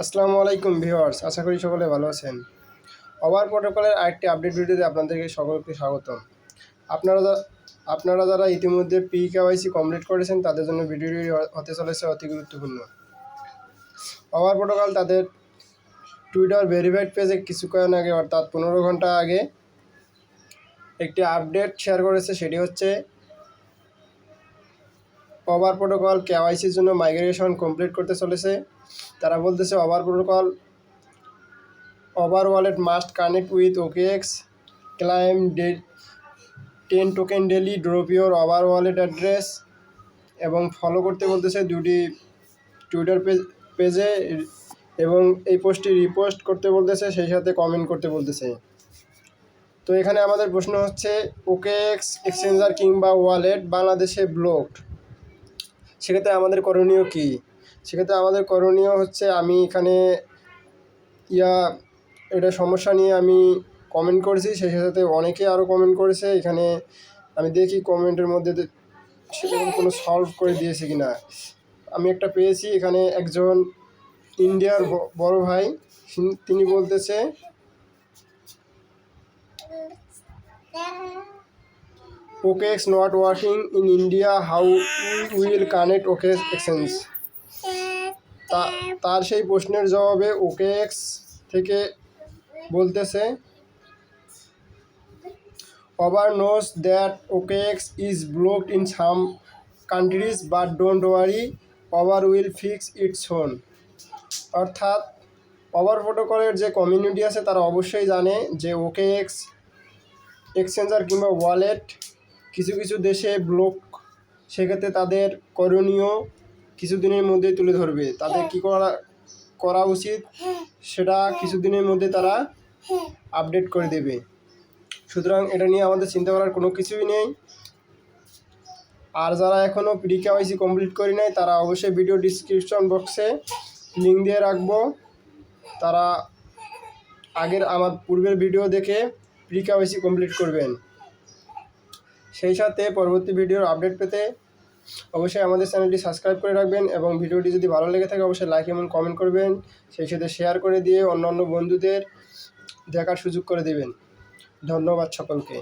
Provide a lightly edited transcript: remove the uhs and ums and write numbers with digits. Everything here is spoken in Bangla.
আসসালামু আলাইকুম ভিউয়ার্স, আশা করি সকলে ভালো আছেন। ওভার প্রোটোকলের আরেকটি আপডেট ভিডিওতে আপনাদেরকে সকলকে স্বাগতম। আপনারা যারা ইতিমধ্যে PKYC কমপ্লিট করেছেন তাদের জন্য ভিডিওটি হতে চলেছে অতি গুরুত্বপূর্ণ। ওভার প্রোটোকল তাদের টুইটার ভেরিফাইড পেজে কিছুক্ষণ আগে অর্থাৎ 15 ঘন্টা আগে একটি আপডেট শেয়ার করেছে। সেটি হচ্ছে ওভার প্রোটোকল KYCর জন্য মাইগ্রেশন কমপ্লিট করতে চলেছে। তারা বলতেছে over wallet must connect with OKX, claim 10 token daily, drop your over wallet address এবং ফলো করতে বলতেছে দুটি টুইটার পেজে এবং এই পোস্টটি রিপোস্ট করতে বলতেছে, সেই সাথে কমেন্ট করতে বলতেছে। তো এখানে আমাদের প্রশ্ন হচ্ছে, OKX এক্সচেঞ্জার কিংবা ওয়ালেট বাংলাদেশে ব্লকড, সেক্ষেত্রে আমাদের করণীয় কী? সেক্ষেত্রে আমাদের করণীয় হচ্ছে, আমি এখানে এটা সমস্যা নিয়ে আমি কমেন্ট করেছি, সেই সাথে অনেকে আরও কমেন্ট করেছে। এখানে আমি দেখি কমেন্টের মধ্যে সেরকম কোনো সলভ করে দিয়েছে কি না। আমি একটা পেয়েছি, এখানে একজন ইন্ডিয়ার বড় ভাই, তিনি বলতেছে OKX not working in India, how will connect OKX exchange. তার সেই প্রশ্নের জবাবে OKX থেকে বলতেছে, Over knows that OKX is blocked in some countries but don't worry, Over will fix its own. অর্থাৎ ওভার প্রোটোকলের যে কমিউনিটি আছে তারা অবশ্যই জানে যে OKX এক্সচেঞ্জার কিংবা ওয়ালেট কিছু কিছু দেশে ব্লক, সেক্ষেত্রে তাদের করণীয় কিছুদিনের মধ্যেই তুলে ধরবে। তাদের কী করা উচিত সেটা কিছুদিনের মধ্যে তারা আপডেট করে দেবে। সুতরাং এটা নিয়ে আমাদের চিন্তা করার কোনো কিছুই নেই। আর যারা এখনও PKYC কমপ্লিট করে নাই তারা অবশ্যই ভিডিও ডিসক্রিপশন বক্সে লিঙ্ক দিয়ে রাখবো। তারা আমার পূর্বের ভিডিও দেখে PKYC কমপ্লিট করবেন। সেই সাথে পরবর্তী ভিডিওর আপডেট পেতে অবশ্যই আমাদের চ্যানেলটি সাবস্ক্রাইব করে রাখবেন এবং ভিডিওটি যদি ভালো লেগে থাকে অবশ্যই লাইক এবং কমেন্ট করবেন, সেই সাথে শেয়ার করে দিয়ে অন্যান্য বন্ধুদের দেখার সুযোগ করে দেবেন। ধন্যবাদ সকলকে।